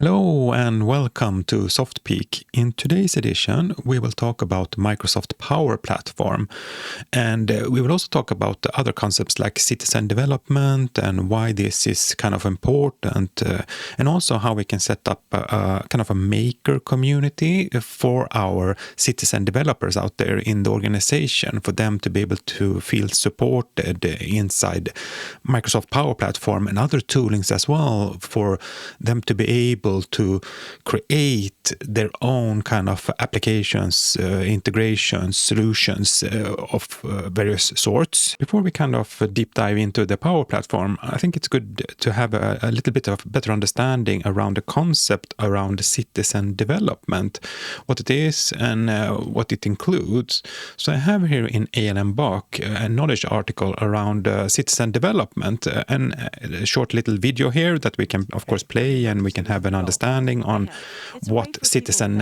Hello and welcome to SoftPeak. In today's edition, we will talk about Microsoft Power Platform, and we will also talk about the other concepts like citizen development and why this is kind of important, and also how we can set up a kind of a maker community for our citizen developers out there in the organization, for them to be able to feel supported inside Microsoft Power Platform and other toolings as well, for them to be able to create their own kind of applications, integrations, solutions of various sorts. Before we kind of deep dive into the Power Platform, I think it's good to have a little bit of better understanding around the concept around citizen development, what it is and what it includes. So I have here in ALM Bach a knowledge article around citizen development and a short little video here that we can of course play, and we can have an understanding on what citizen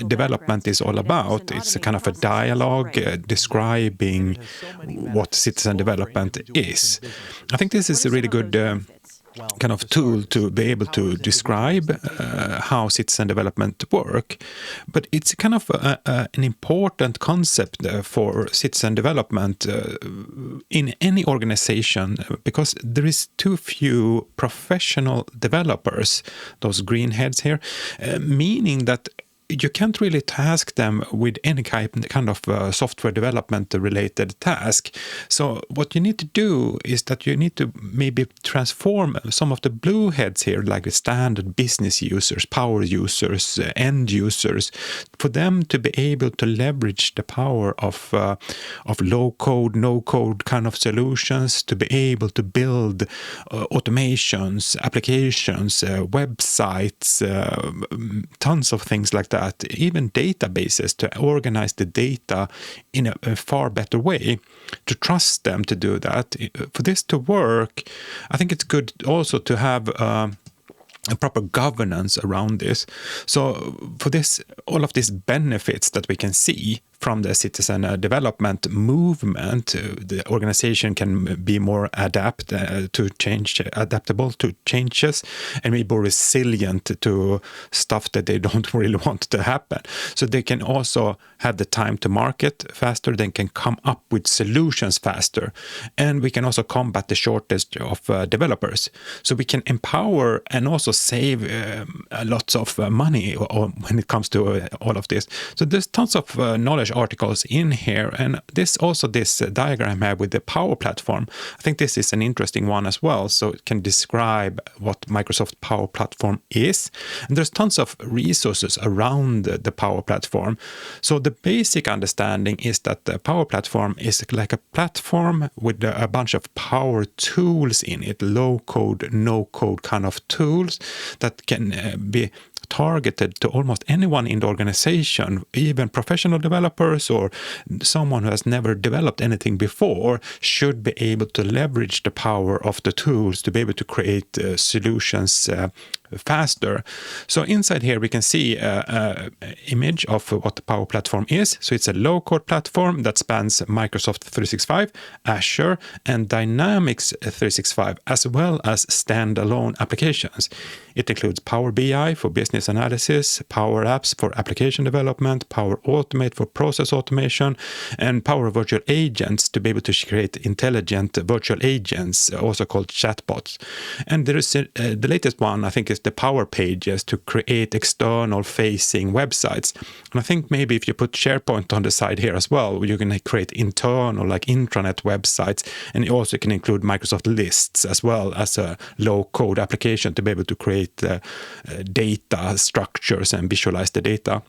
development is all about. It's a kind of a dialogue describing what citizen development is. I think this is a really good kind of tool to be able to describe how citizen development work, but it's kind of an important concept for citizen development in any organization, because there is too few professional developers, those green heads here, meaning that you can't really task them with any kind of software development related task. So what you need to do is that you need to maybe transform some of the blue heads here, like the standard business users, power users, end users, for them to be able to leverage the power of low code, no code kind of solutions, to be able to build automations, applications, websites, tons of things like that. Even databases, to organize the data in a far better way, to trust them to do that. For this to work, I think it's good also to have a proper governance around this. So for this, all of these benefits that we can see from the citizen development movement, the organization can be more adaptable to changes, and be more resilient to stuff that they don't really want to happen. So they can also have the time to market faster, they can come up with solutions faster, and we can also combat the shortage of developers. So we can empower and also save lots of money when it comes to all of this. So there's tons of knowledge articles in here, and this diagram here with the Power Platform, I think this is an interesting one as well. So it can describe what Microsoft Power Platform is, and there's tons of resources around the Power Platform. So the basic understanding is that the Power Platform is like a platform with a bunch of power tools in it, low code, no code kind of tools that can be targeted to almost anyone in the organization, even professional developers or someone who has never developed anything before should be able to leverage the power of the tools to be able to create solutions faster. So inside here we can see an image of what the Power Platform is. So it's a low-code platform that spans Microsoft 365, Azure, and Dynamics 365, as well as standalone applications. It includes Power BI for business analysis, Power Apps for application development, Power Automate for process automation, and Power Virtual Agents to be able to create intelligent virtual agents, also called chatbots. And there is the latest one, I think, is the Power Pages to create external facing websites. And I think maybe if you put SharePoint on the side here as well, you can create internal, like intranet websites, and you also can include Microsoft Lists as well as a low-code application to be able to create data structures and visualize the data.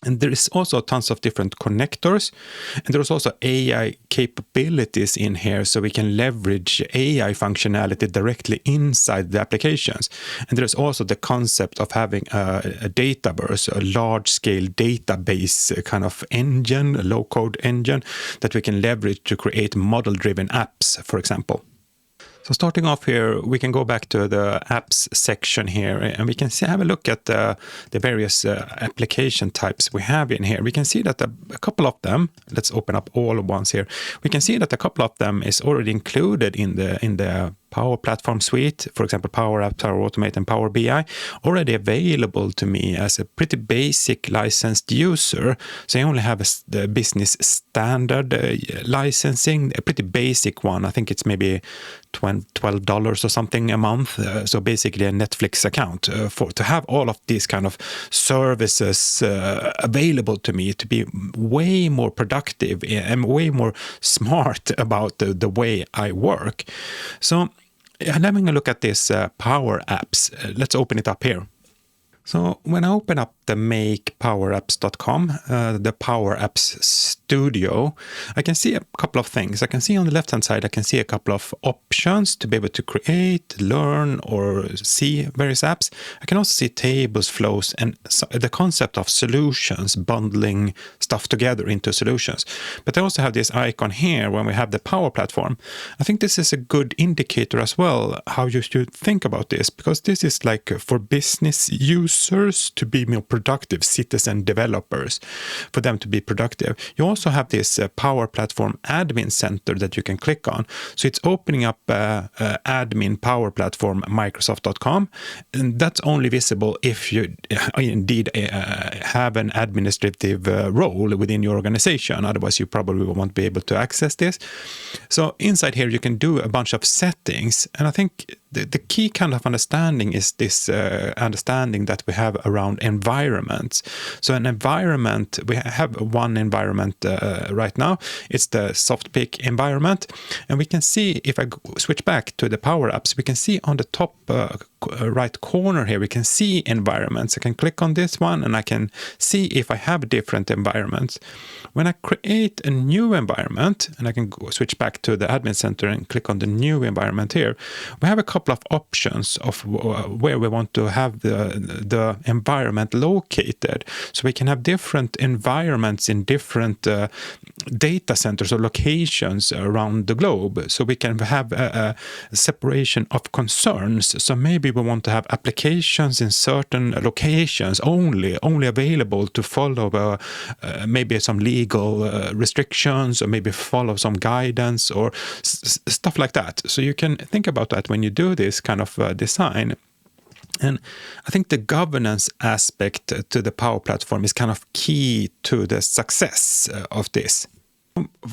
And there is also tons of different connectors, and there's also AI capabilities in here, so we can leverage AI functionality directly inside the applications. And there's also the concept of having a Dataverse, a large-scale database kind of engine, a low-code engine that we can leverage to create model-driven apps, for example. So starting off here, we can go back to the apps section here, and we can have a look at the various application types we have in here. We can see that a couple of them, let's open up all at once here. We can see that a couple of them is already included in the Power Platform suite, for example, Power Apps, Power Automate, and Power BI, already available to me as a pretty basic licensed user. So I only have the business standard licensing, a pretty basic one. I think it's maybe $12 or something a month. So basically a Netflix account to have all of these kind of services available to me to be way more productive and way more smart about the way I work. So having a look at this Power Apps, let's open it up here. So when I open up the makepowerapps.com, the Power Apps Studio, I can see a couple of things. I can see on the left-hand side, I can see a couple of options to be able to create, learn, or see various apps. I can also see tables, flows, and the concept of solutions, bundling stuff together into solutions. But I also have this icon here when we have the Power Platform. I think this is a good indicator as well, how you should think about this, because this is like for business users to be more productive, citizen developers, for them to be productive. You also have this Power Platform Admin Center that you can click on. So it's opening up admin Power Platform Microsoft.com, and that's only visible if you indeed have an administrative role within your organization. Otherwise, you probably won't be able to access this. So inside here, you can do a bunch of settings, and I think the key kind of understanding is this understanding that we have around environments. So an environment, we have one environment right now. It's the SoftPeak environment. And we can see, if I switch back to the Power Apps, we can see on the top right corner here, we can see environments. I can click on this one and I can see if I have different environments. When I create a new environment, and I can switch back to the admin center and click on the new environment here, we have a couple of options of where we want to have the environment located. So we can have different environments in different data centers or locations around the globe. So we can have a separation of concerns. So maybe we want to have applications in certain locations only available to follow maybe some legal restrictions, or maybe follow some guidance or stuff like that. So you can think about that when you do this kind of design. And I think the governance aspect to the Power Platform is kind of key to the success of this.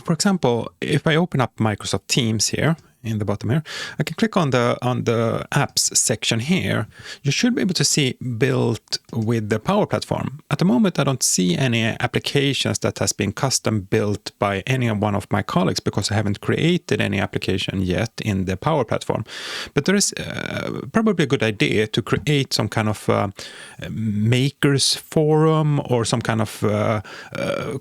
For example, if I open up Microsoft Teams here, in the bottom here, I can click on the apps section here. You should be able to see built with the Power Platform. At the moment, I don't see any applications that has been custom built by any one of my colleagues because I haven't created any application yet in the Power Platform. But there is probably a good idea to create some kind of makers forum or some kind of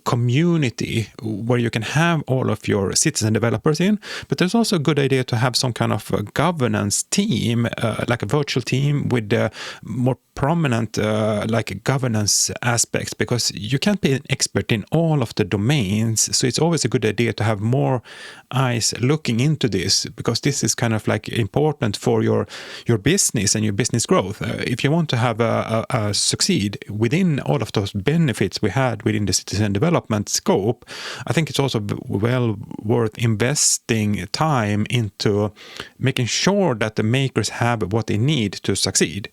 community where you can have all of your citizen developers in. But there's also a good idea to have some kind of governance team, like a virtual team with more prominent like governance aspects, because you can't be an expert in all of the domains. So it's always a good idea to have more eyes looking into this, because this is kind of like important for your business and your business growth. If you want to have a succeed within all of those benefits we had within the citizen development scope, I think it's also well worth investing time into making sure that the makers have what they need to succeed.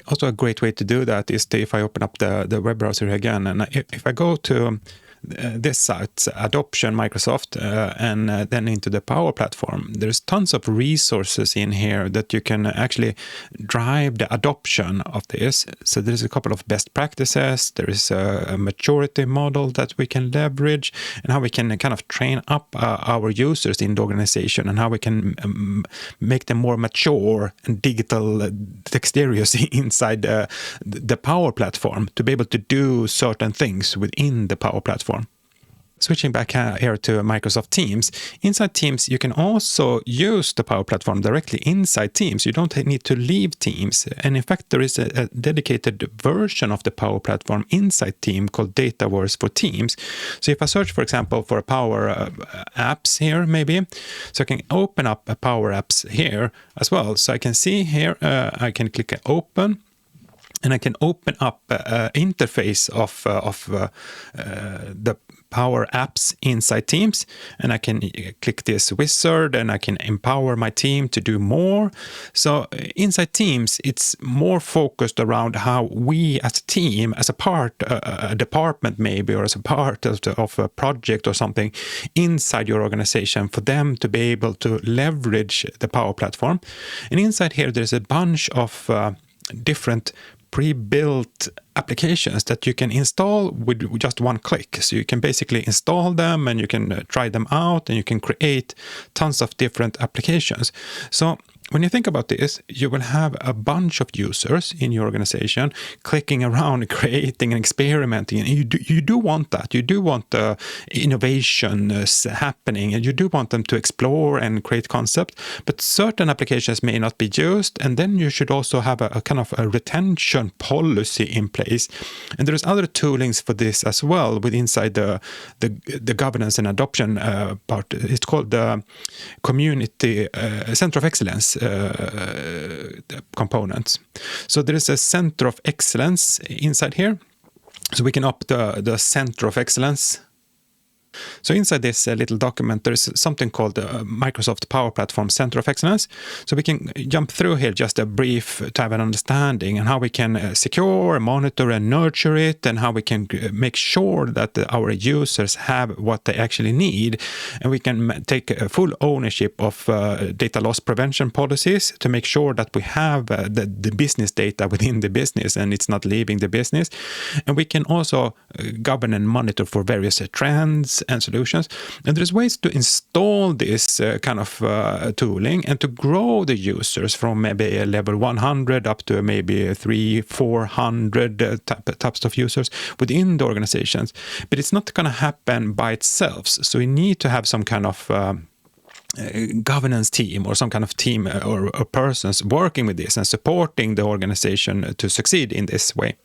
Also, a great way to do that is if I open up the web browser again, and if I go to this site, Adoption Microsoft, and then into the Power Platform, there's tons of resources in here that you can actually drive the adoption of this. So there's a couple of best practices, there is a maturity model that we can leverage, and how we can kind of train up our users in the organization, and how we can make them more mature and digital dexterous inside the Power Platform to be able to do certain things within the Power Platform. Switching back here to Microsoft Teams. Inside Teams, you can also use the Power Platform directly inside Teams. You don't need to leave Teams. And in fact, there is a dedicated version of the Power Platform inside Teams called Dataverse for Teams. So if I search, for example, for a Power Apps here, maybe, so I can open up a Power Apps here as well. So I can see here, I can click Open, and I can open up an interface of the Power Apps inside Teams, and I can click this wizard and I can empower my team to do more. So inside Teams, it's more focused around how we as a team, as a part, a department maybe, or as a part of a project or something inside your organization, for them to be able to leverage the Power Platform. And inside here, there's a bunch of different pre-built applications that you can install with just one click. So you can basically install them and you can try them out and you can create tons of different applications. So when you think about this, you will have a bunch of users in your organization clicking around, creating and experimenting. And you do want that. You do want the innovation happening, and you do want them to explore and create concepts. But certain applications may not be used, and then you should also have a kind of a retention policy in place. And there's other toolings for this as well with inside the governance and adoption part. It's called the Community Center of Excellence components. So there is a center of excellence inside here. So we can opt the center of excellence. So inside this little document, there's something called the Microsoft Power Platform Center of Excellence. So we can jump through here just a brief to have an understanding and how we can secure, monitor and nurture it, and how we can make sure that our users have what they actually need. And we can take full ownership of data loss prevention policies to make sure that we have the business data within the business and it's not leaving the business. And we can also govern and monitor for various trends and solutions. And there's ways to install this kind of tooling and to grow the users from maybe a level 100 up to maybe 300-400 types of users within the organizations. But it's not going to happen by itself. So we need to have some kind of governance team or some kind of team or persons working with this and supporting the organization to succeed in this way.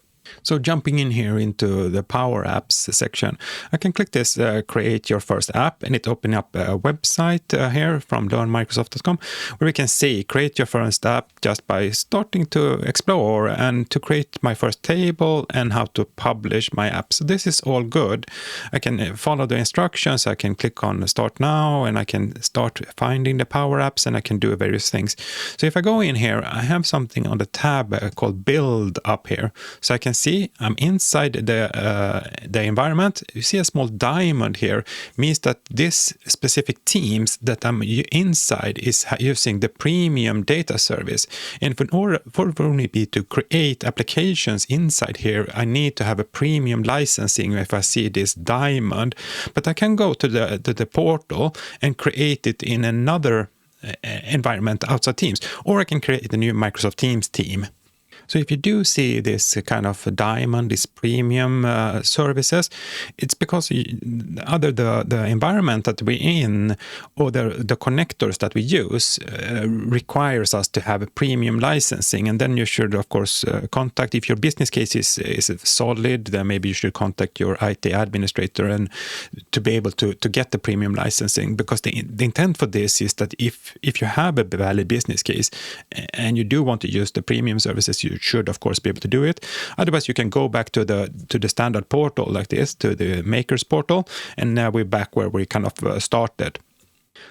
So jumping in here into the Power Apps section, I can click this Create Your First App, and it opens up a website here from learnmicrosoft.com where we can see Create Your First App just by starting to explore and to create my first table and how to publish my app. So this is all good. I can follow the instructions. I can click on Start Now and I can start finding the Power Apps and I can do various things. So if I go in here, I have something on the tab called Build up here. So I can see I'm inside the environment. You see a small diamond here, means that this specific teams that I'm inside is using the premium data service. And for me to create applications inside here, I need to have a premium licensing if I see this diamond. But I can go to the portal and create it in another environment outside Teams, or I can create a new Microsoft Teams team. So if you do see this kind of diamond, this premium services, it's because either the environment that we're in or the connectors that we use requires us to have a premium licensing. And then you should, of course, contact, if your business case is solid, then maybe you should contact your IT administrator and to be able to get the premium licensing. Because the intent for this is that if you have a valid business case and you do want to use the premium services, you should of course be able to do it. Otherwise you can go back to the standard portal like this, to the makers portal, and now we're back where we kind of started.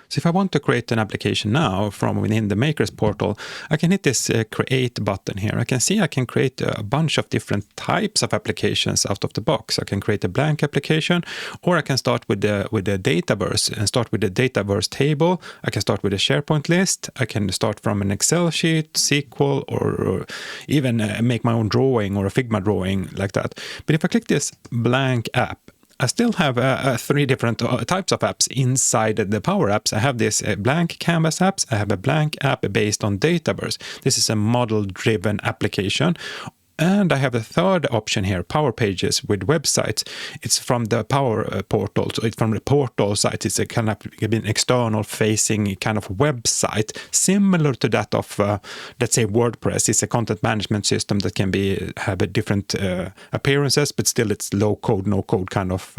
So if I want to create an application now from within the Makers portal, I can hit this Create button here. I can see I can create a bunch of different types of applications out of the box. I can create a blank application, or I can start with the Dataverse and start with the Dataverse table. I can start with a SharePoint list. I can start from an Excel sheet, SQL, or even make my own drawing or a Figma drawing like that. But if I click this blank app, I still have 3 different types of apps inside the Power Apps. I have this blank Canvas apps. I have a blank app based on Dataverse. This is a model-driven application. And I have a third option here, Power Pages with websites. It's from the Power portal. So it's from the portal site. It's a kind of an external facing kind of website, similar to that of, let's say, WordPress. It's a content management system that can have a different appearances, but still it's low code, no code kind of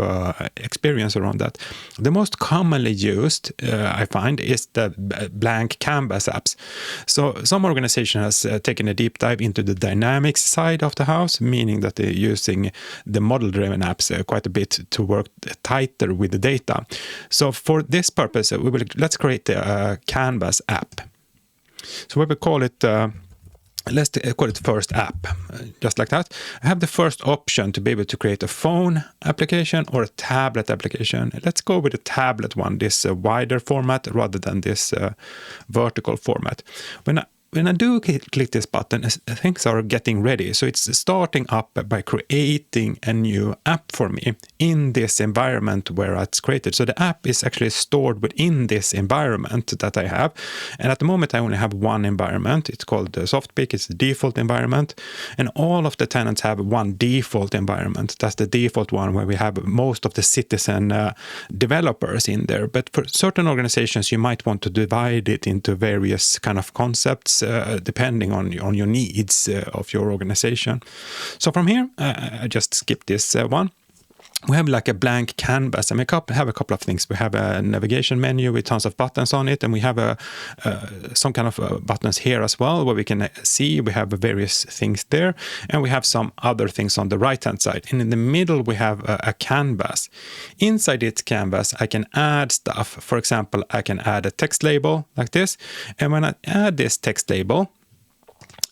experience around that. The most commonly used, I find, is the blank Canvas apps. So some organization has taken a deep dive into the dynamics side side of the house, meaning that they're using the model-driven apps quite a bit to work tighter with the data. So for this purpose, let's create a Canvas app. So we will call it let's call it first app, just like that. I have the first option to be able to create a phone application or a tablet application. Let's go with the tablet one, this wider format rather than this vertical format. When I do click this button, things are getting ready. So it's starting up by creating a new app for me in this environment where it's created. So the app is actually stored within this environment that I have. And at the moment, I only have one environment. It's called SoftPeak. It's the default environment. And all of the tenants have one default environment. That's the default one where we have most of the citizen developers in there. But for certain organizations, you might want to divide it into various kind of concepts depending on your needs of your organization. So from here, I just skip this one. We have like a blank canvas, and we have a couple of things. We have a navigation menu with tons of buttons on it, and we have some kind of buttons here as well, where we can see we have various things there, and we have some other things on the right-hand side. And in the middle, we have a canvas. Inside this canvas, I can add stuff. For example, I can add a text label like this, and when I add this text label,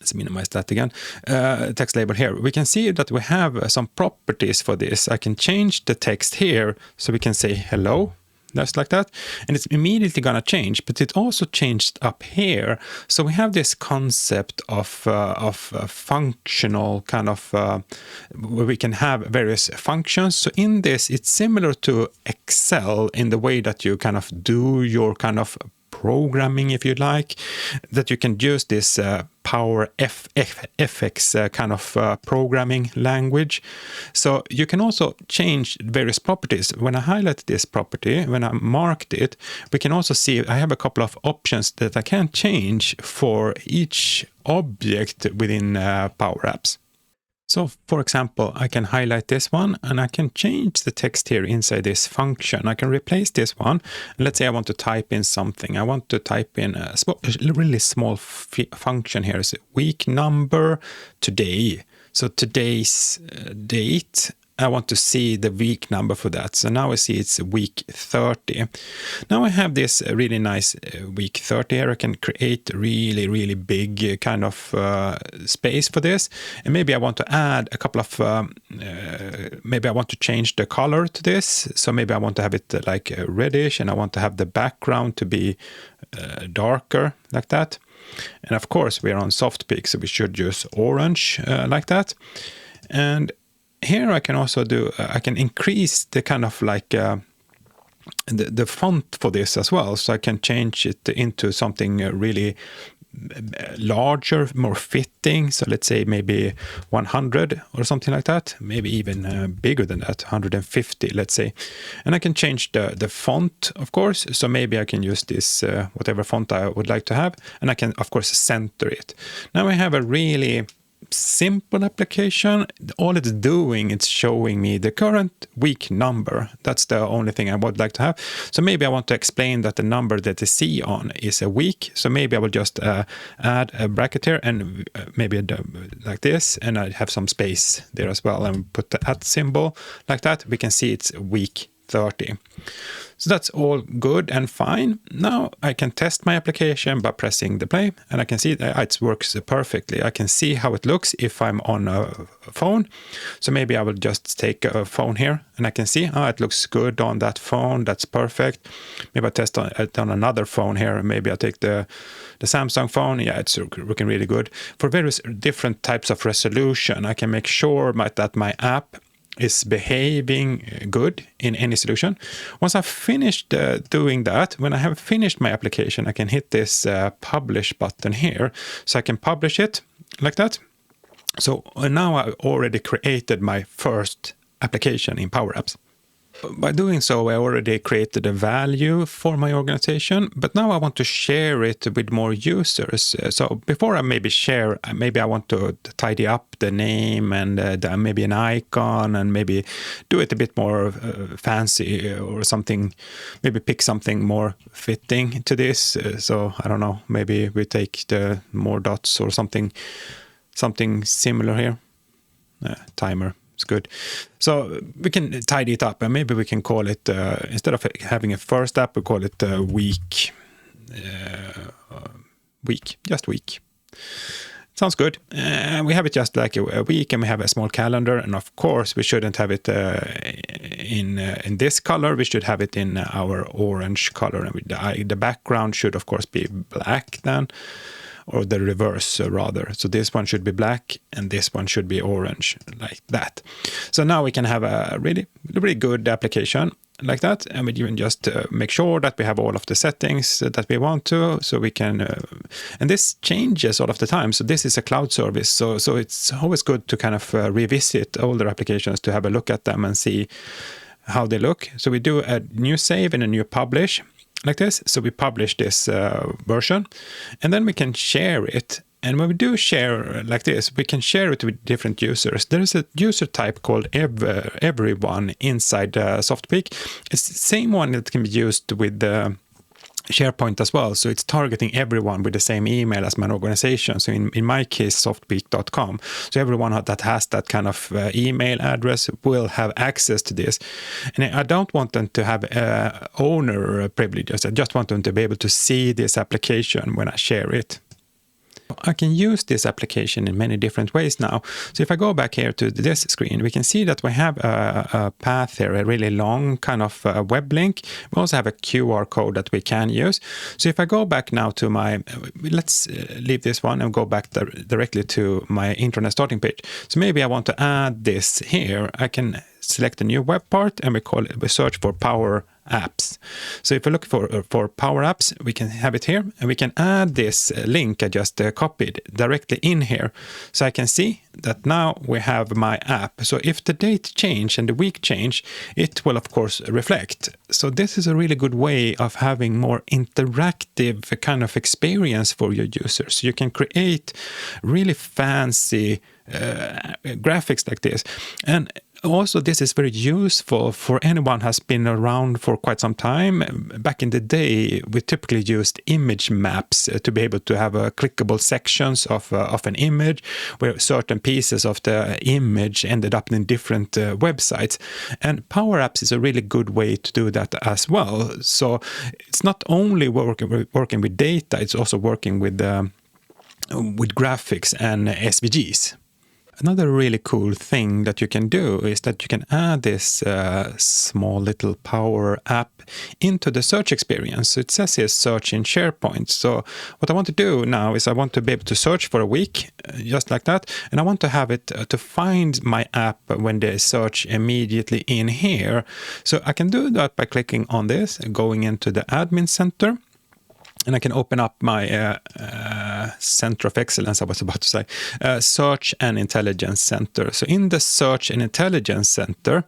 let's minimize that again, text label here, we can see that we have some properties for this. I can change the text here, so we can say hello, just like that, and it's immediately gonna change, but it also changed up here. So we have this concept of functional kind of, where we can have various functions. So in this, it's similar to Excel in the way that you kind of do your kind of programming, if you like, that you can use this Power FX kind of programming language. So you can also change various properties. When I highlight this property, when I marked it, we can also see I have a couple of options that I can change for each object within Power Apps. So, for example, I can highlight this one and I can change the text here inside this function. I can replace this one. And let's say I want to type in something. I want to type in a really small function here. It's week number today. So today's date. I want to see the week number for that. So now I see it's week 30. Now I have this really nice week 30 here. I can create really, really big kind of space for this. And maybe I want to add a couple of, maybe I want to change the color to this. So maybe I want to have it like reddish, and I want to have the background to be darker like that. And of course, we're on SoftPeak, so we should use orange like that. And here I can also do, I can increase the kind of like the font for this as well. So I can change it into something really larger, more fitting. So let's say maybe 100 or something like that, maybe even bigger than that, 150, let's say. And I can change the font, of course. So maybe I can use this, whatever font I would like to have. And I can, of course, center it. Now I have a really simple application. All it's doing, it's showing me the current week number. That's the only thing I would like to have. So maybe I want to explain that the number that I see on is a week. So maybe I will just add a bracket here and maybe like this, and I have some space there as well, and put the @ symbol like that. We can see it's week 30. So that's all good and fine. Now I can test my application by pressing the play, and I can see that it works perfectly. I can see how it looks if I'm on a phone. So maybe I will just take a phone here, and I can see, it looks good on that phone. That's perfect. Maybe I test it on another phone here. Maybe I take the Samsung phone. Yeah, it's looking really good. For various different types of resolution, I can make sure that my app is behaving good in any solution. Once I've finished doing that, when I have finished my application, I can hit this publish button here. So I can publish it like that. So now I already created my first application in Power Apps. By doing so, I already created a value for my organization, but now I want to share it with more users. So before I maybe share, maybe I want to tidy up the name and maybe an icon, and maybe do it a bit more fancy or something, maybe pick something more fitting to this. So I don't know, maybe we take the more dots or something similar here. timer. It's good. So we can tidy it up, and maybe we can call it, instead of having a first app, we call it week. Just week. Sounds good. We have it just like a week, and we have a small calendar. And of course, we shouldn't have it in this color. We should have it in our orange color, and the background should, of course, be black then, or the reverse rather. So this one should be black, and this one should be orange, like that. So now we can have a really, really good application like that, and we even just make sure that we have all of the settings that we want to, so we can, and this changes all of the time. So this is a cloud service, so it's always good to kind of revisit older applications to have a look at them and see how they look. So we do a new save and a new publish like this. So we publish this version, and then we can share it. And when we do share like this, we can share it with different users. There is a user type called everyone inside SoftPeak. It's the same one that can be used with SharePoint as well. So it's targeting everyone with the same email as my organization. So in my case, softpeak.com. So everyone that has that kind of email address will have access to this. And I don't want them to have owner privileges. I just want them to be able to see this application when I share it. I can use this application in many different ways now. So if I go back here to this screen, we can see that we have a path here, a really long kind of web link. We also have a QR code that we can use. So if I go back now to my, let's leave this one and go back directly to my intranet starting page. So maybe I want to add this here. I can select a new web part, and we search for Power Apps. So if we look for Power Apps, we can have it here, and we can add this link I just copied directly in here. So I can see that now we have my app. So if the date change and the week change, it will of course reflect. So this is a really good way of having more interactive kind of experience for your users. You can create really fancy graphics like this. And also, this is very useful for anyone who has been around for quite some time. Back in the day, we typically used image maps to be able to have clickable sections of an image where certain pieces of the image ended up in different websites. And Power Apps is a really good way to do that as well. So it's not only working with data, it's also working with graphics and SVGs. Another really cool thing that you can do is that you can add this small little Power App into the search experience. So it says here search in SharePoint. So what I want to do now is I want to be able to search for a week, just like that. And I want to have it to find my app when they search immediately in here. So I can do that by clicking on this, going into the admin center. And I can open up my Center of Excellence, I was about to say, Search and Intelligence Center. So in the Search and Intelligence Center,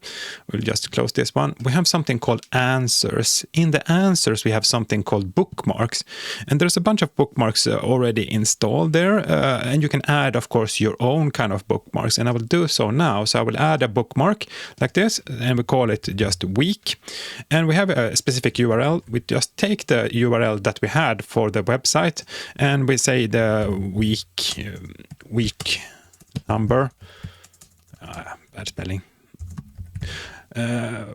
we'll just close this one, we have something called Answers. In the Answers, we have something called Bookmarks. And there's a bunch of bookmarks already installed there. And you can add, of course, your own kind of bookmarks. And I will do so now. So I will add a bookmark like this, and we call it just week. And we have a specific URL. We just take the URL that we had for the website, and we say the week number, bad spelling,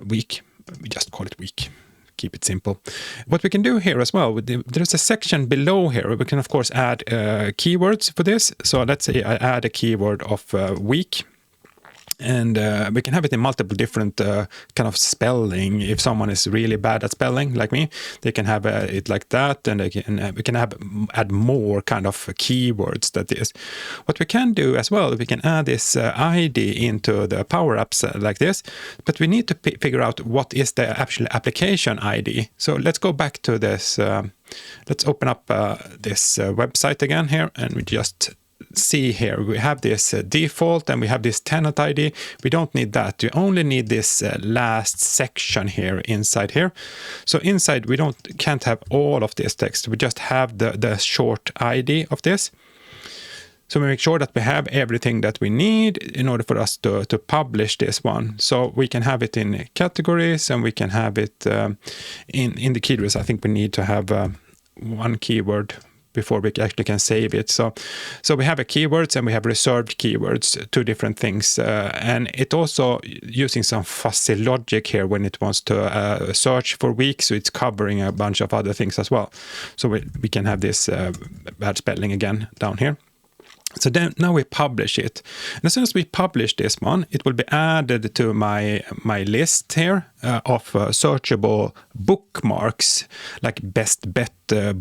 week, we just call it week, keep it simple. What we can do here as well, there's a section below here, we can of course add keywords for this. So let's say I add a keyword of week. And we can have it in multiple different kind of spelling. If someone is really bad at spelling, like me, they can have it like that, and we can add more kind of keywords. That is, what we can do as well. We can add this ID into the Power Apps like this, but we need to figure out what is the actual application ID. So let's go back to this. Let's open up this website again here, and we just see here we have this default, and we have this tenant ID. We don't need that. You only need this last section here inside here. So inside we can't have all of this text. We just have the short ID of this. So we make sure that we have everything that we need in order for us to publish this one. So we can have it in categories, and we can have it in the keywords. I think we need to have one keyword before we actually can save it. So we have a keywords and we have reserved keywords, two different things. And it also using some fuzzy logic here when it wants to search for weak, so it's covering a bunch of other things as well. So we can have this bad spelling again down here. So then now we publish it. And as soon as we publish this one, it will be added to my list here of searchable bookmarks, like best bet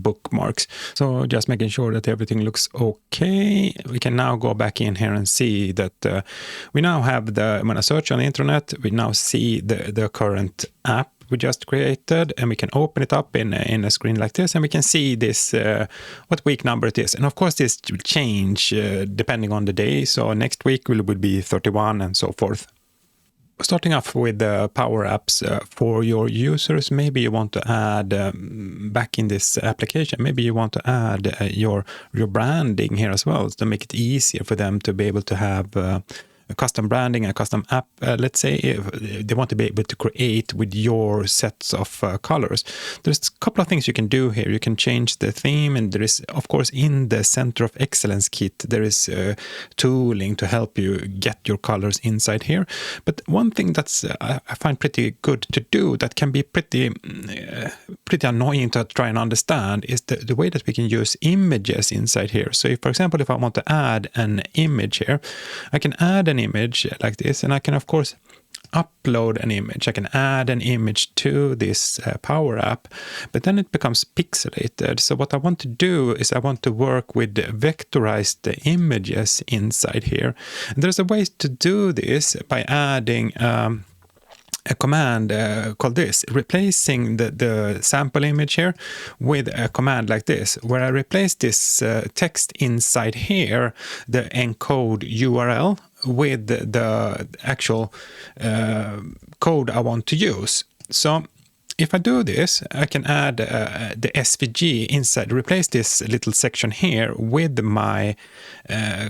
bookmarks. So just making sure that everything looks okay. We can now go back in here and see that we now have when I search on the intranet, we now see the current app we just created, and we can open it up in a screen like this, and we can see this what week number it is. And of course this will change depending on the day, so next week will be 31 and so forth. Starting off with the Power Apps for your users, maybe you want to add back in this application, maybe you want to add your branding here as well to make it easier for them to be able to have a custom branding, a custom app, let's say, if they want to be able to create with your sets of colors. There's a couple of things you can do here. You can change the theme, and there is, of course, in the Center of Excellence kit, there is tooling to help you get your colors inside here. But one thing that's I find pretty good to do that can be pretty annoying to try and understand is the way that we can use images inside here. So if, for example, if I want to add an image here, I can add an image like this, and I can of course upload an image. I can add an image to this Power App, but then it becomes pixelated. So what I want to do is I want to work with vectorized images inside here. And there's a way to do this by adding a command called this, replacing the sample image here with a command like this, where I replace this text inside here, the encode URL, with the actual code I want to use. So if I do this, I can add the SVG inside, replace this little section here with my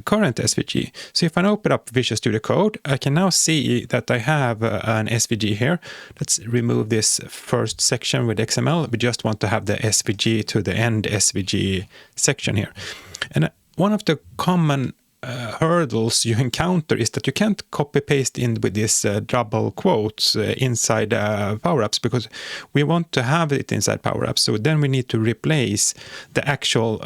current SVG. So if I open up Visual Studio Code, I can now see that I have an SVG here. Let's remove this first section with XML. We just want to have the SVG to the end SVG section here. And one of the common hurdles you encounter is that you can't copy paste in with these double quotes inside Power Apps, because we want to have it inside Power Apps. So then we need to replace the actual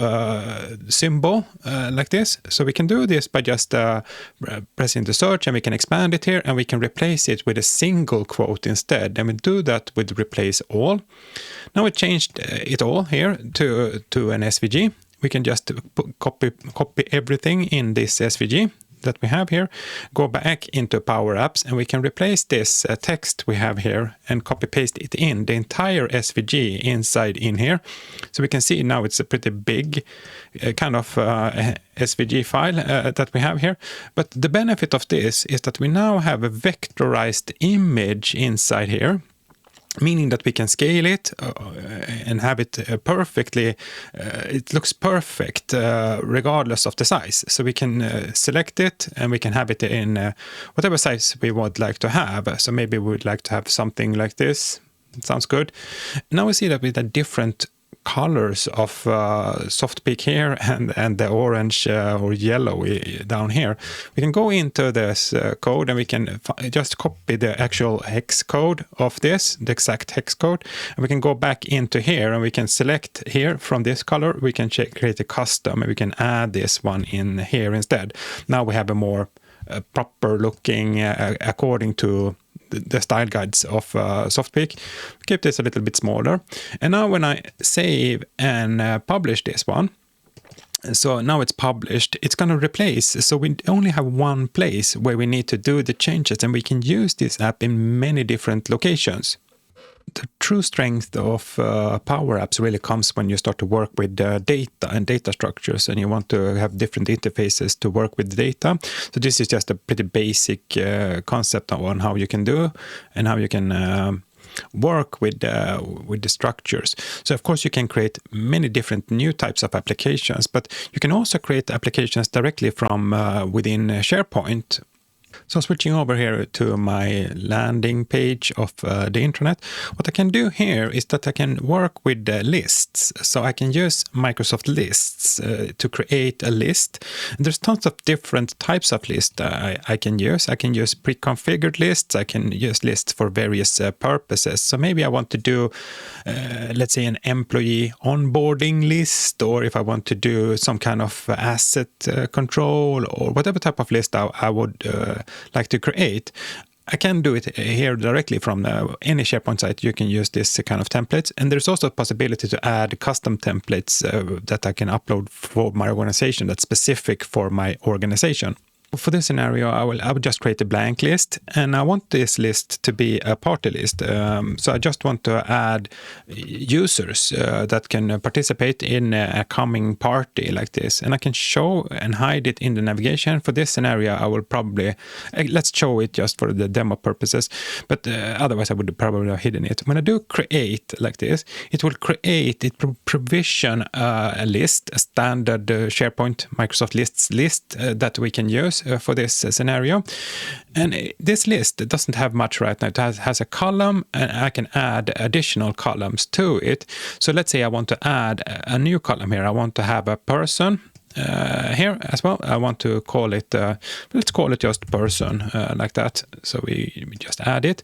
symbol like this. So we can do this by just pressing the search, and we can expand it here, and we can replace it with a single quote instead. And we do that with replace all. Now we changed it all here to an SVG. We can just copy everything in this SVG that we have here, go back into Power Apps, and we can replace this text we have here and copy paste it in the entire SVG inside in here. So we can see now it's a pretty big kind of SVG file that we have here. But the benefit of this is that we now have a vectorized image inside here, meaning that we can scale it and have it perfectly, it looks perfect regardless of the size. So we can select it, and we can have it in whatever size we would like to have. So maybe we would like to have something like this. It sounds good. Now we see that with the different colors of SoftPeak here and the orange or yellow down here, we can go into this code, and we can just copy the actual hex code of this, the exact hex code, and we can go back into here, and we can select here from this color, we can create a custom, and we can add this one in here instead. Now we have a more proper looking according to the style guides of SoftPeak. Keep this a little bit smaller. And now when I save and publish this one, so now it's published, it's going to replace. So we only have one place where we need to do the changes, and we can use this app in many different locations. The true strength of Power Apps really comes when you start to work with data and data structures, and you want to have different interfaces to work with data. So this is just a pretty basic concept on how you can do and how you can work with the structures. So of course you can create many different new types of applications, but you can also create applications directly from within SharePoint. So switching over here to my landing page of the intranet, what I can do here is that I can work with the lists. So I can use Microsoft Lists to create a list. And there's tons of different types of lists I can use. I can use pre-configured lists. I can use lists for various purposes. So maybe I want to do, let's say, an employee onboarding list, or if I want to do some kind of asset control, or whatever type of list I would like to create. I can do it here directly from any SharePoint site. You can use this kind of templates. And there's also a possibility to add custom templates that I can upload for my organization that's specific for my organization. For this scenario, I will just create a blank list, and I want this list to be a party list. So I just want to add users that can participate in a coming party like this. And I can show and hide it in the navigation. For this scenario, I will probably, let's show it just for the demo purposes, but otherwise I would probably have hidden it. When I do create like this, it will create, it will provision a list, a standard SharePoint Microsoft Lists list that we can use for this scenario. And this list doesn't have much right now. It has a column, and I can add additional columns to it. So let's say I want to add a new column here. I want to have a person here as well. I want to call it, let's call it just person, like that. So we just add it.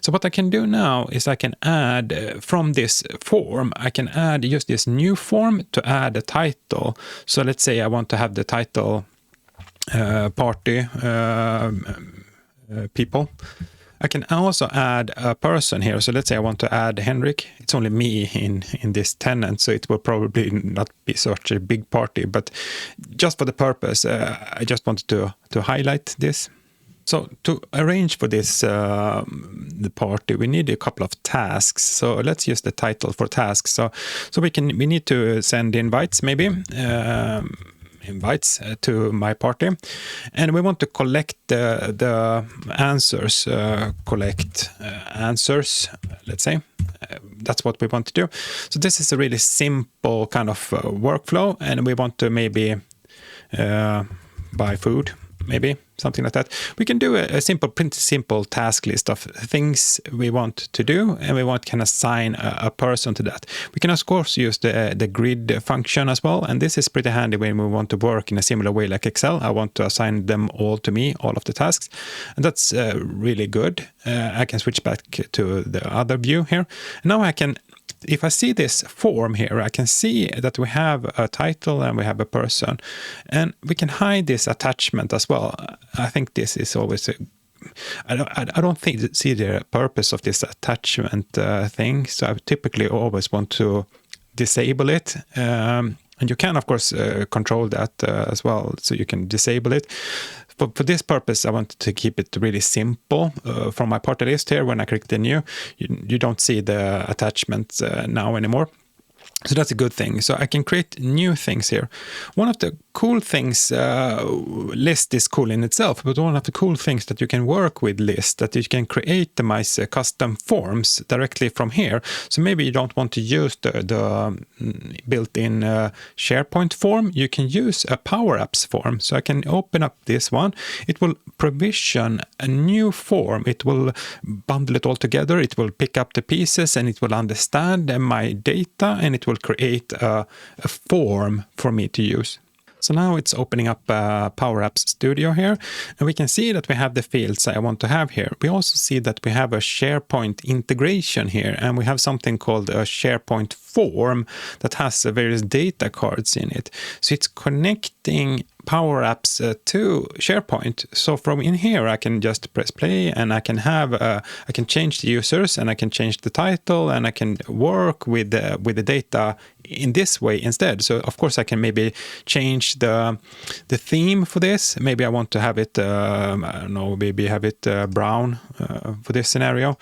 So what I can do now is I can add from this form, I can use this new form to add a title. So let's say I want to have the title party people. I can also add a person here. So let's say I want to add Henrik. It's only me in this tenant, so it will probably not be such a big party. But just for the purpose, I just wanted to highlight this. So to arrange for this the party, we need a couple of tasks. So let's use the title for tasks. So we need to send invites maybe. Invites to my party, and we want to collect the answers, answers, let's say. That's what we want to do. So this is a really simple kind of workflow, and we want to maybe buy food, maybe something like that. We can do a pretty simple task list of things we want to do, and we can assign a person to that. We can of course use the grid function as well, and this is pretty handy when we want to work in a similar way like Excel. I want to assign them all to me, all of the tasks, and that's really good. I can switch back to the other view here. And now I can, if I see this form here, I can see that we have a title and we have a person, and we can hide this attachment as well. I think this is always I don't see the purpose of this attachment thing, so I typically always want to disable it. And you can, of course, control that as well, so you can disable it. But for this purpose, I wanted to keep it really simple. From my party list here, when I click the new, you don't see the attachments now anymore. So that's a good thing. So I can create new things here. One of the cool things, list is cool in itself, but one of the cool things that you can work with list, that you can create the custom forms directly from here. So maybe you don't want to use the built-in SharePoint form. You can use a Power Apps form. So I can open up this one. It will provision a new form. It will bundle it all together. It will pick up the pieces, and it will understand my data, and it will create a form for me to use. So now it's opening up Power Apps Studio here, and we can see that we have the fields I want to have here. We also see that we have a SharePoint integration here, and we have something called a SharePoint form that has various data cards in it. So it's connecting Power Apps to SharePoint. So from in here, I can just press play, and I can have I can change the users, and I can change the title, and I can work with the data in this way instead. So of course I can maybe change the theme for this. Maybe I want to have it I don't know, maybe have it brown for this scenario,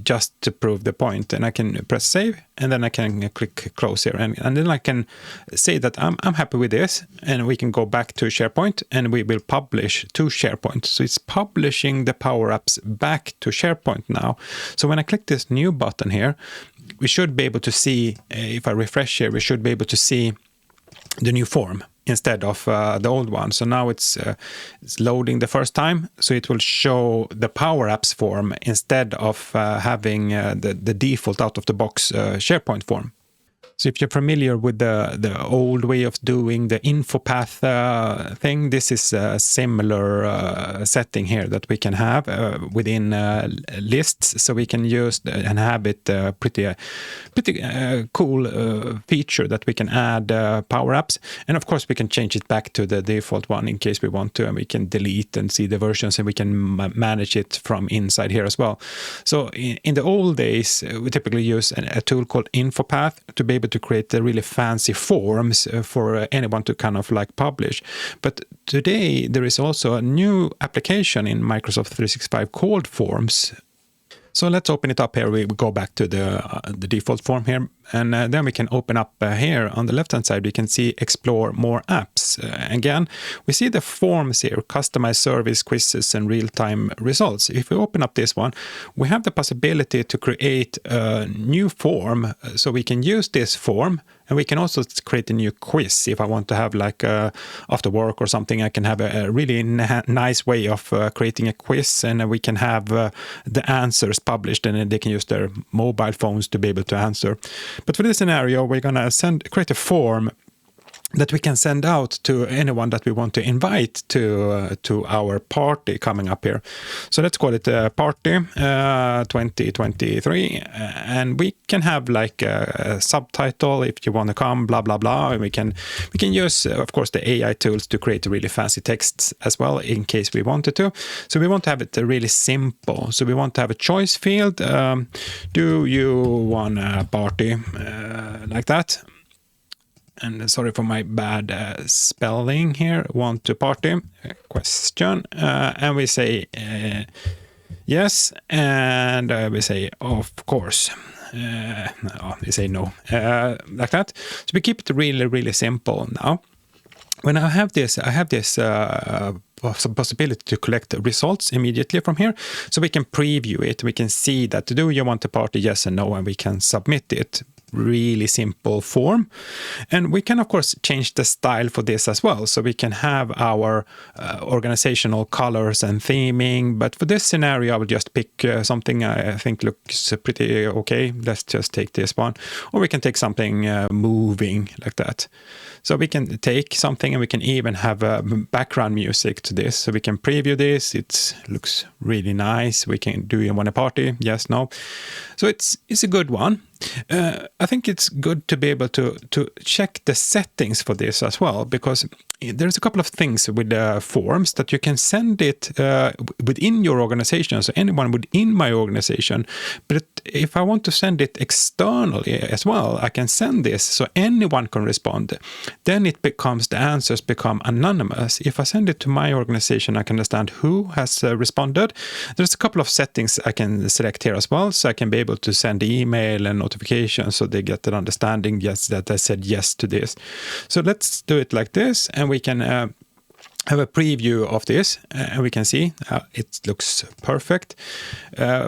just to prove the point. And I can press save, and then I can click close here, and then I can say that I'm happy with this, and we can go back to SharePoint, and we will publish to SharePoint. So it's publishing the Power Apps back to SharePoint now. So when I click this new button here, we should be able to see, if I refresh here, we should be able to see the new form. instead of the old one. So now it's loading the first time, so it will show the Power Apps form instead of having the default out-of-the-box SharePoint form. So if you're familiar with the old way of doing the info path thing, this is a similar setting here that we can have within lists. So we can use and have it pretty cool feature that we can add Power Apps. And of course, we can change it back to the default one in case we want to, and we can delete and see the versions, and we can manage it from inside here as well. So in the old days, we typically use a tool called InfoPath to be able to create the really fancy forms for anyone to kind of like publish. But today there is also a new application in Microsoft 365 called Forms. So let's open it up here. We go back to the default form here, and then we can open up here on the left-hand side. We can see Explore More Apps. Again, we see the forms here, Customize Service, Quizzes, and Real-Time Results. If we open up this one, we have the possibility to create a new form. So we can use this form, and we can also create a new quiz. If I want to have like after work or something, I can have a really nice way of creating a quiz, and we can have the answers published, and they can use their mobile phones to be able to answer. But for this scenario, we're going to create a form that we can send out to anyone that we want to invite to our party coming up here. So let's call it Party 2023, and we can have like a subtitle if you want to come, blah blah blah. And we can use, of course, the AI tools to create really fancy texts as well in case we wanted to. So we want to have it really simple. So we want to have a choice field. Do you want a party like that? And sorry for my bad spelling here. Want to party? Question. And we say yes, and we say of course. We say no, like that. So we keep it really, really simple now. When I have this possibility to collect results immediately from here. So we can preview it. We can see that, do you want to party? Yes and no, and we can submit it. Really simple form. And we can, of course, change the style for this as well. So we can have our organizational colors and theming. But for this scenario, I will just pick something I think looks pretty okay. Let's just take this one. Or we can take something moving like that. So we can take something, and we can even have background music to this. So we can preview this. It looks really nice. We can do you want a party? Yes, no. So it's a good one. I think it's good to be able to check the settings for this as well, because there's a couple of things with the forms that you can send it within your organization, so anyone within my organization. But if I want to send it externally as well, I can send this so anyone can respond. Then the answers become anonymous. If I send it to my organization, I can understand who has responded. There's a couple of settings I can select here as well, so I can be able to send email and notifications so they get an understanding, yes, that I said yes to this. So let's do it like this, and we can have a preview of this, and we can see it looks perfect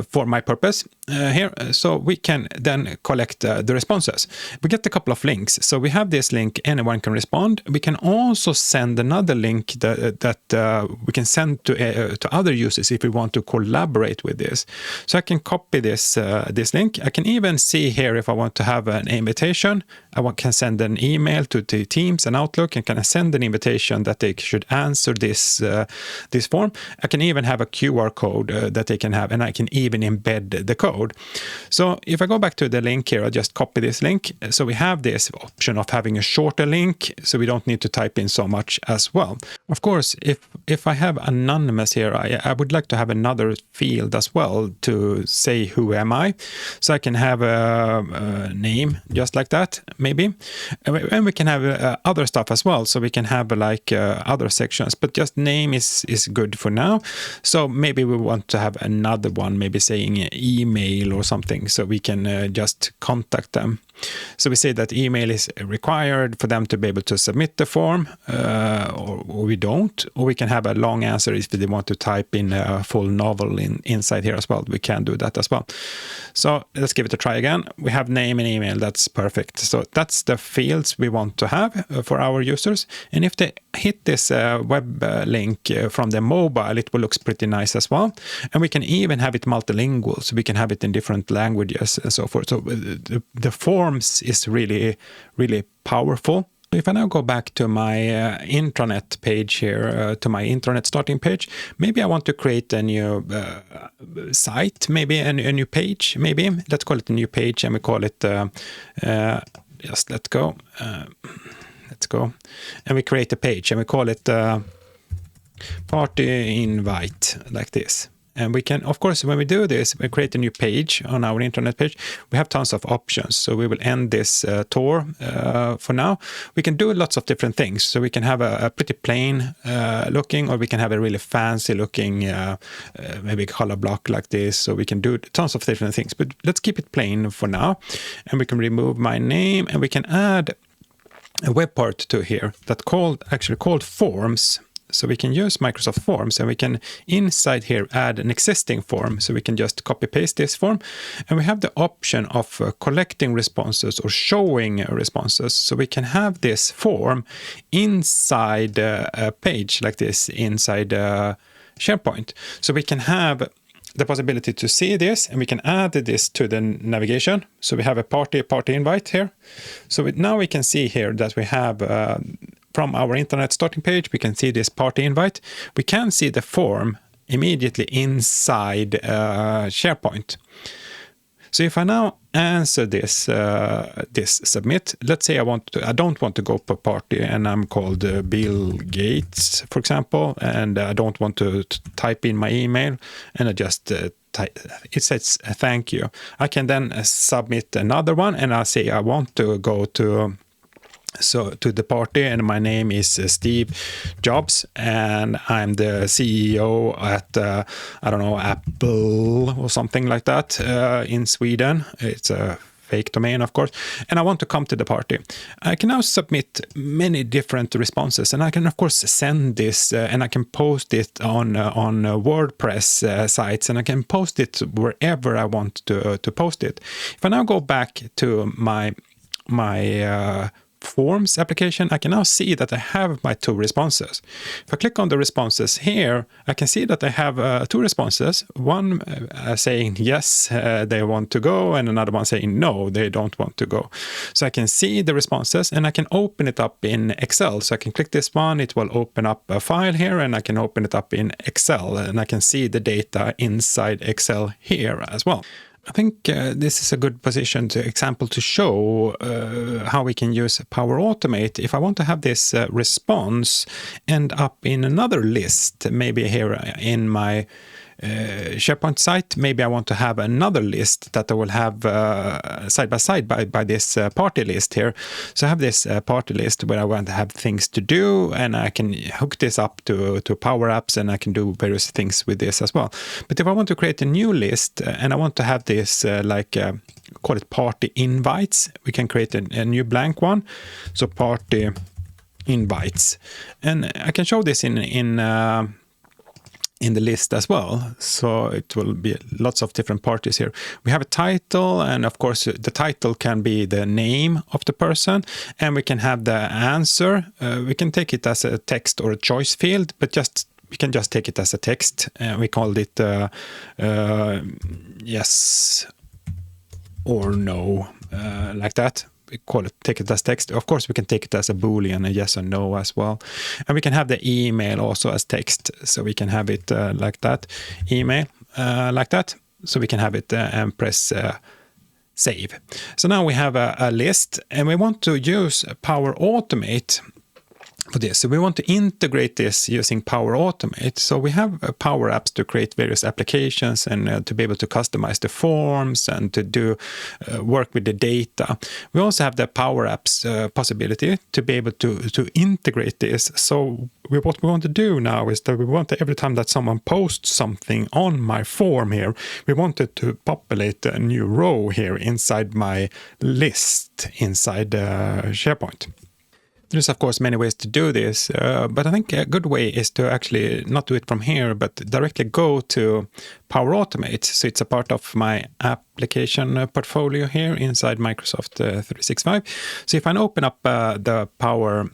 for my purpose here. So we can then collect the responses. We get a couple of links. So we have this link, anyone can respond. We can also send another link that we can send to other users if we want to collaborate with this. So I can copy this link. I can even see here if I want to have an invitation. I can send an email to Teams and Outlook, and can send an invitation that they should answer this form. I can even have a QR code that they can have, and I can even embed the code. So if I go back to the link here, I'll just copy this link. So we have this option of having a shorter link, so we don't need to type in so much as well. Of course, if I have anonymous here, I would like to have another field as well to say who am I. So I can have a name just like that, maybe. And we can have other stuff as well. So we can have like other sections, but just name is good for now. So maybe we want to have another one, maybe saying email email or something, so we can just contact them. So we say that email is required for them to be able to submit the form, or we don't, or we can have a long answer if they want to type in a full novel inside here as well. We can do that as well. So let's give it a try again. We have name and email. That's perfect. So that's the fields we want to have for our users. And if they hit this web link from the mobile, it will look pretty nice as well. And we can even have it multilingual, so we can have it in different languages and so forth. So the forms is really, really powerful. If I now go back to my intranet page here, to my intranet starting page, maybe I want to create a new site, maybe a new page, maybe. Let's call it a new page, and we call it, just let's go. Let's go. And we create a page, and we call it party invite, like this. And we can, of course, when we do this, we create a new page on our internet page. We have tons of options. So we will end this tour for now. We can do lots of different things. So we can have a pretty plain looking, or we can have a really fancy looking, maybe color block like this. So we can do tons of different things. But let's keep it plain for now. And we can remove my name, and we can add a web part to here that actually called forms. So we can use Microsoft Forms, and we can inside here add an existing form. So we can just copy paste this form, and we have the option of collecting responses or showing responses. So we can have this form inside a page like this inside SharePoint. So we can have the possibility to see this, and we can add this to the navigation. So we have a party invite here. So now we can see here that we have from our internet starting page, we can see this party invite. We can see the form immediately inside SharePoint. So if I now answer this submit, let's say I don't want to go per party, and I'm called Bill Gates, for example, and I don't want to type in my email, and I just it says thank you. I can then submit another one, and I'll say I want to go to the party, and my name is Steve Jobs, and I'm the CEO at I don't know, Apple or something like that in Sweden. It's a fake domain, of course, and I want to come to the party. I can now submit many different responses, and I can of course send this and I can post it on WordPress sites, and I can post it wherever I want to post it. If I now go back to my Forms application, I can now see that I have my two responses. If I click on the responses here, I can see that I have two responses. One saying yes, they want to go, and another one saying no, they don't want to go. So I can see the responses, and I can open it up in Excel. So I can click this one, it will open up a file here, and I can open it up in Excel, and I can see the data inside Excel here as well. I think this is a good example to show how we can use Power Automate. If I want to have this response end up in another list, maybe here in my SharePoint site, maybe I want to have another list that I will have side by side by this party list here. So I have this party list where I want to have things to do, and I can hook this up to Power Apps, and I can do various things with this as well. But if I want to create a new list and I want to have this call it party invites, we can create a new blank one. So party invites, and I can show this in the list as well. So it will be lots of different parties here. We have a title, and of course the title can be the name of the person, and we can have the answer. We can take it as a text or a choice field, but we can just take it as a text. We called it yes or no, like that. We take it as text. Of course, we can take it as a Boolean, a yes or no as well. And we can have the email also as text. So we can have it like that, email like that. So we can have it and press save. So now we have a list, and we want to use Power Automate for this. So we want to integrate this using Power Automate. So we have Power Apps to create various applications and to be able to customize the forms and to do work with the data. We also have the Power Apps possibility to be able to integrate this. So what we want to do now is that we want to, every time that someone posts something on my form here, we wanted to populate a new row here inside my list inside SharePoint. There's, of course, many ways to do this, but I think a good way is to actually not do it from here, but directly go to Power Automate. So it's a part of my application portfolio here inside Microsoft 365. So if I open up the Power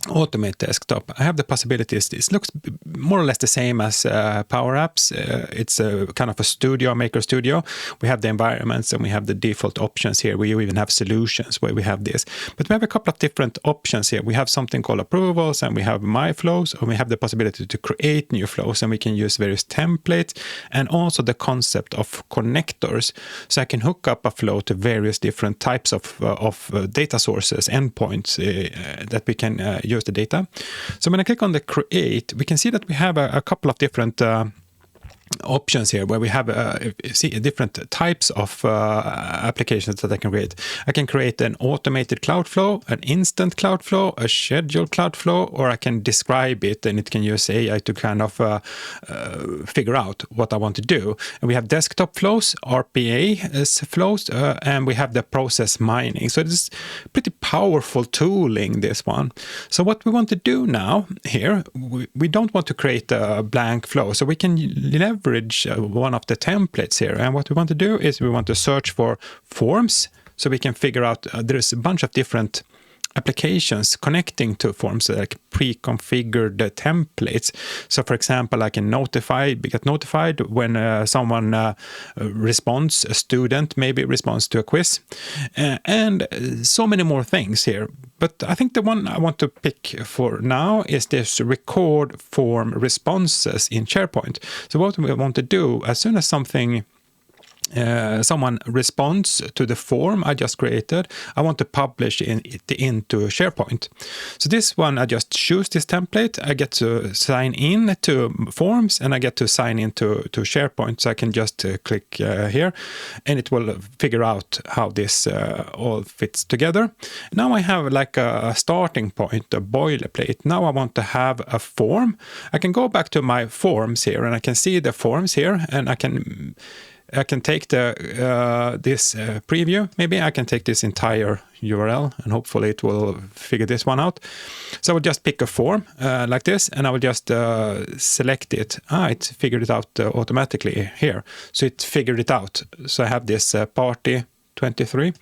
Automate desktop, I have the possibilities. This looks more or less the same as Power Apps. It's a kind of a studio, Maker Studio. We have the environments and we have the default options here. We even have solutions where we have this. But we have a couple of different options here. We have something called approvals and we have my flows, and we have the possibility to create new flows, and we can use various templates and also the concept of connectors. So I can hook up a flow to various different types of data sources, endpoints that we can use the data. So when I click on the create, we can see that we have a couple of different options here where we have different types of applications that I can create. I can create an automated cloud flow, an instant cloud flow, a scheduled cloud flow, or I can describe it and it can use AI to kind of figure out what I want to do. And we have desktop flows, RPA flows, and we have the process mining. So it's pretty powerful tooling, this one. So what we want to do now here, we don't want to create a blank flow. So we can leverage one of the templates here, and what we want to do is we want to search for forms, so we can figure out there's a bunch of different applications connecting to forms, like pre-configured templates. So for example, I can get notified when someone responds, a student maybe responds to a quiz, and so many more things here. But I think the one I want to pick for now is this record form responses in SharePoint. So what we want to do, as soon as someone responds to the form I just created, I want to publish it into SharePoint. So this one, I just choose this template. I get to sign in to forms and I get to sign into SharePoint. So I can just click here and it will figure out how this all fits together. Now I have like a starting point, a boilerplate. Now I want to have a form. I can go back to my forms here and I can see the forms here, and I can take this preview. Maybe I can take this entire URL and hopefully it will figure this one out. So I will just pick a form like this, and I will just select it. It figured it out automatically here. So it figured it out. So I have this party 23.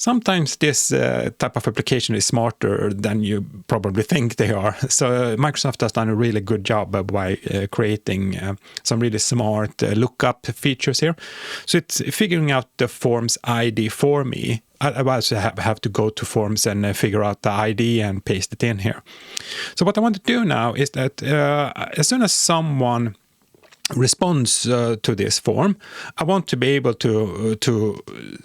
Sometimes this type of application is smarter than you probably think they are. So Microsoft has done a really good job by creating some really smart lookup features here. So it's figuring out the form's ID for me. I also have to go to forms and figure out the ID and paste it in here. So what I want to do now is that as soon as someone responds to this form, I want to be able to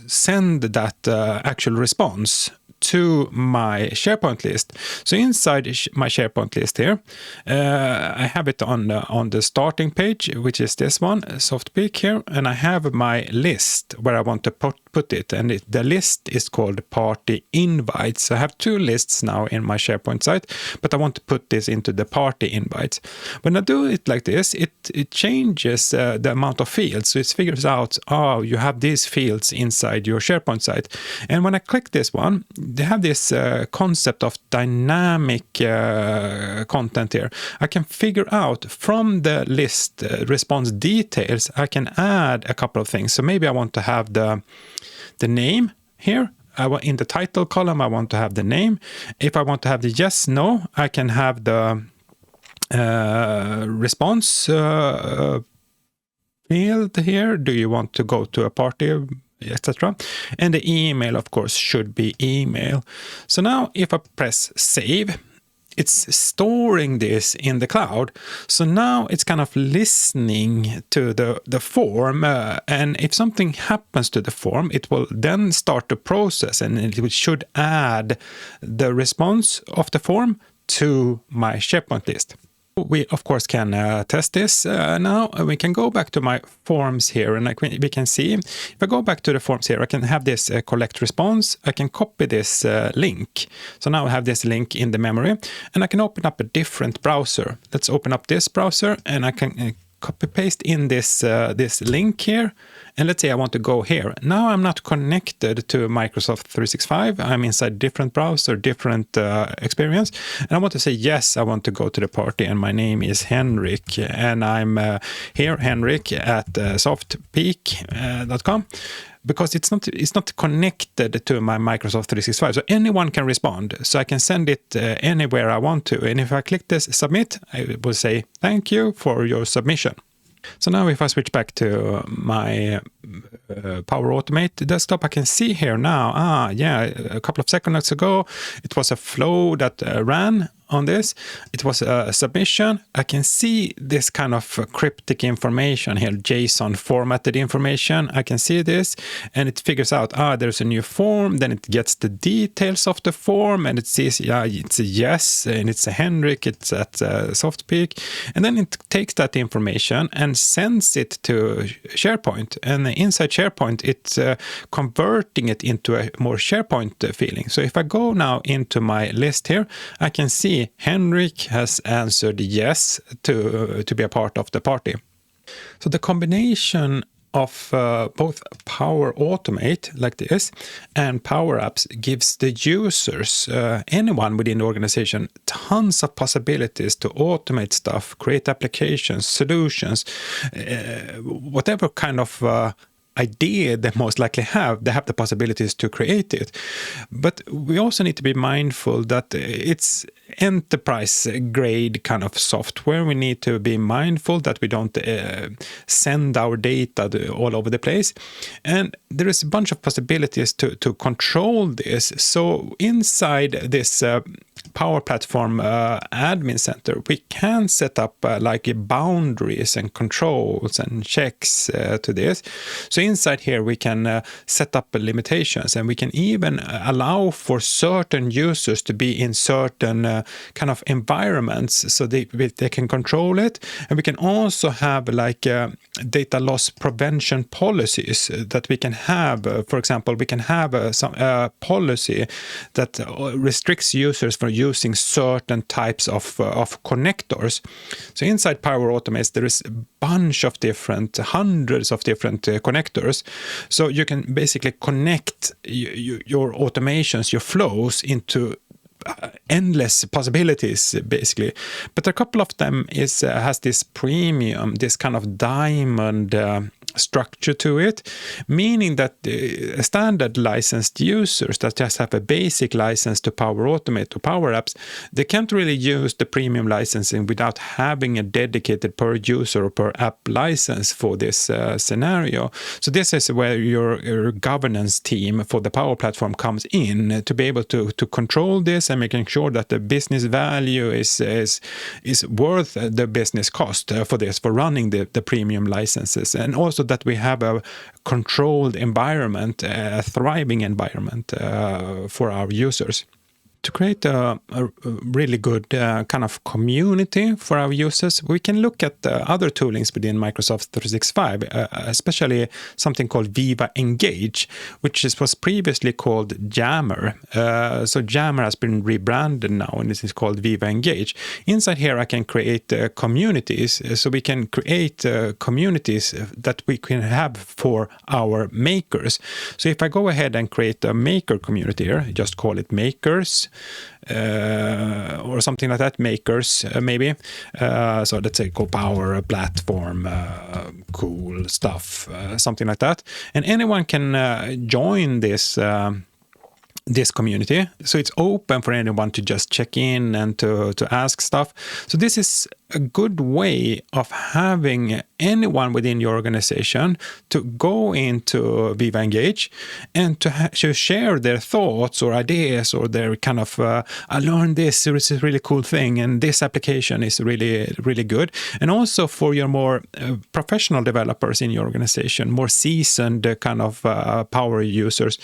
send that actual response to my SharePoint list. So inside my SharePoint list here, I have it on the starting page, which is this one, SoftPeak here, and I have my list where I want to put it, and the list is called party invites. I have two lists now in my SharePoint site, but I want to put this into the party invites. When I do it like this, it changes the amount of fields. So it figures out, you have these fields inside your SharePoint site. And when I click this one, they have this concept of dynamic content here. I can figure out from the list response details, I can add a couple of things. So maybe I want to have the name here. In the title column, I want to have the name. If I want to have the yes, no, I can have the response field here. Do you want to go to a party, etc. And the email, of course, should be email. So now if I press save, it's storing this in the cloud. So now it's kind of listening to the form, and if something happens to the form, it will then start to process, and it should add the response of the form to my SharePoint list. We, of course, can test this now. We can go back to my forms here, and we can see, if I go back to the forms here, I can have this collect response. I can copy this link. So now I have this link in the memory, and I can open up a different browser. Let's open up this browser, and I can copy paste in this this link here, and let's say I want to go here. Now I'm not connected to Microsoft 365. I'm inside different browser, different experience, and I want to say yes, I want to go to the party, and my name is Henrik, and I'm here, Henrik at SoftPeak.com. Because it's not connected to my Microsoft 365. So anyone can respond. So I can send it anywhere I want to. And if I click this submit, I will say thank you for your submission. So now if I switch back to my Power Automate desktop, I can see here now, a couple of seconds ago, it was a flow that ran on this. It was a submission. I can see this kind of cryptic information here, JSON formatted information. I can see this, and it figures out, there's a new form. Then it gets the details of the form, and it says, it's a yes, and it's a Henrik, it's at SoftPeak. And then it takes that information and sends it to SharePoint. And inside SharePoint, it's converting it into a more SharePoint feeling. So if I go now into my list here, I can see Henrik has answered yes to be a part of the party. So the combination of both Power Automate like this and Power Apps gives the users, anyone within the organization, tons of possibilities to automate stuff, create applications, solutions, whatever kind of idea they most likely have, they have the possibilities to create it. But we also need to be mindful that it's enterprise grade kind of software. We need to be mindful that we don't send our data all over the place. And there is a bunch of possibilities to control this. So inside this Power Platform admin center, we can set up like boundaries and controls and checks to this. So inside here we can set up limitations, and we can even allow for certain users to be in certain kind of environments so they can control it. And we can also have like data loss prevention policies that we can have. For example, we can have some policy that restricts users from using certain types of connectors. So inside Power Automate, there is a bunch of hundreds of different connectors. So you can basically connect your automations, your flows into endless possibilities, basically. But a couple of them has this premium, this kind of diamond structure to it, meaning that standard licensed users that just have a basic license to Power Automate or Power Apps, they can't really use the premium licensing without having a dedicated per user or per app license for this scenario. So this is where your governance team for the Power Platform comes in to be able to control this and making sure that the business value is worth the business cost for this, for running the premium licenses, and also that we have a controlled environment, a thriving environment for our users. To create a really good kind of community for our users, we can look at other toolings within Microsoft 365, especially something called Viva Engage, which was previously called Jammer. So Jammer has been rebranded now, and this is called Viva Engage. Inside here, I can create communities. So we can create communities that we can have for our makers. So if I go ahead and create a maker community here, just call it Makers, or something like that, makers maybe. So let's say Power Platform, cool stuff, something like that. And anyone can join this community. So it's open for anyone to just check in and to ask stuff. So this is a good way of having anyone within your organization to go into Viva Engage and to share their thoughts or ideas or their kind of, I learned this is a really cool thing and this application is really, really good. And also for your more professional developers in your organization, more seasoned kind of power users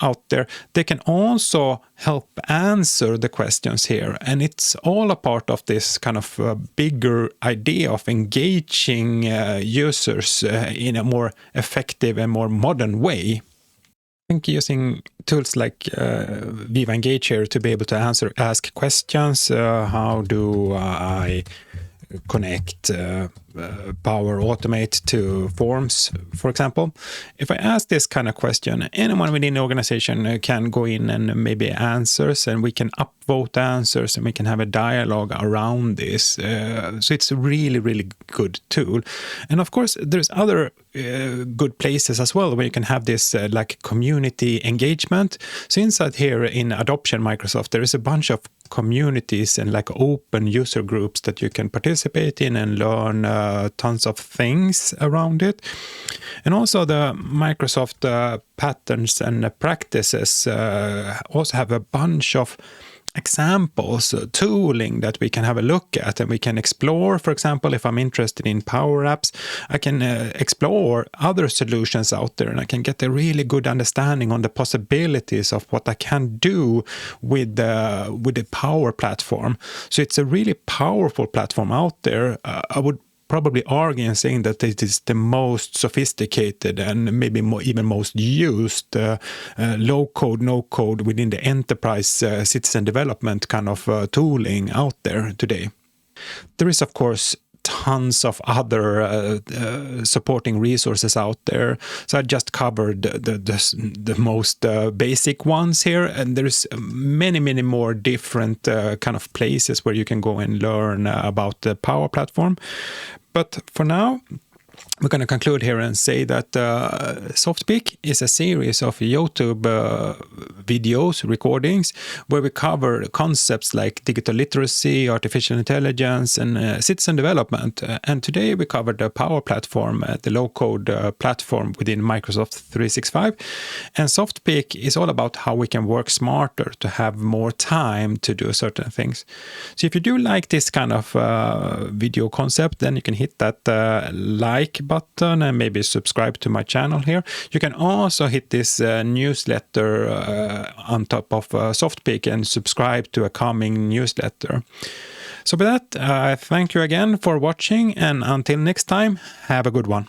out there, they can also help answer the questions here. And it's all a part of this kind of bigger idea of engaging users in a more effective and more modern way. I think using tools like Viva Engage here to be able to ask questions, how do I connect Power Automate to forms, for example. If I ask this kind of question, anyone within the organization can go in and maybe answers, and we can upvote answers, and we can have a dialogue around this. So it's a really, really good tool. And of course, there's other good places as well where you can have this like community engagement. So inside here in Adoption Microsoft, there is a bunch of communities and like open user groups that you can participate in and learn tons of things around it. And also the Microsoft patterns and practices also have a bunch of examples, tooling that we can have a look at and we can explore. For example, if I'm interested in Power Apps, I can explore other solutions out there and I can get a really good understanding on the possibilities of what I can do with the Power Platform. So it's a really powerful platform out there. I would probably argue and saying that it is the most sophisticated and maybe even most used low code, no code within the enterprise citizen development kind of tooling out there today. There is, of course, tons of other supporting resources out there. So I just covered the most basic ones here, and there's many, many more different kind of places where you can go and learn about the Power Platform. But for now, we're going to conclude here and say that SoftPeak is a series of YouTube videos, recordings, where we cover concepts like digital literacy, artificial intelligence, and citizen development. And today we covered the Power Platform, the low-code platform within Microsoft 365. And SoftPeak is all about how we can work smarter to have more time to do certain things. So if you do like this kind of video concept, then you can hit that like button and maybe subscribe to my channel here. You can also hit this newsletter on top of SoftPeak and subscribe to a coming newsletter. So with that, thank you again for watching, and until next time, have a good one.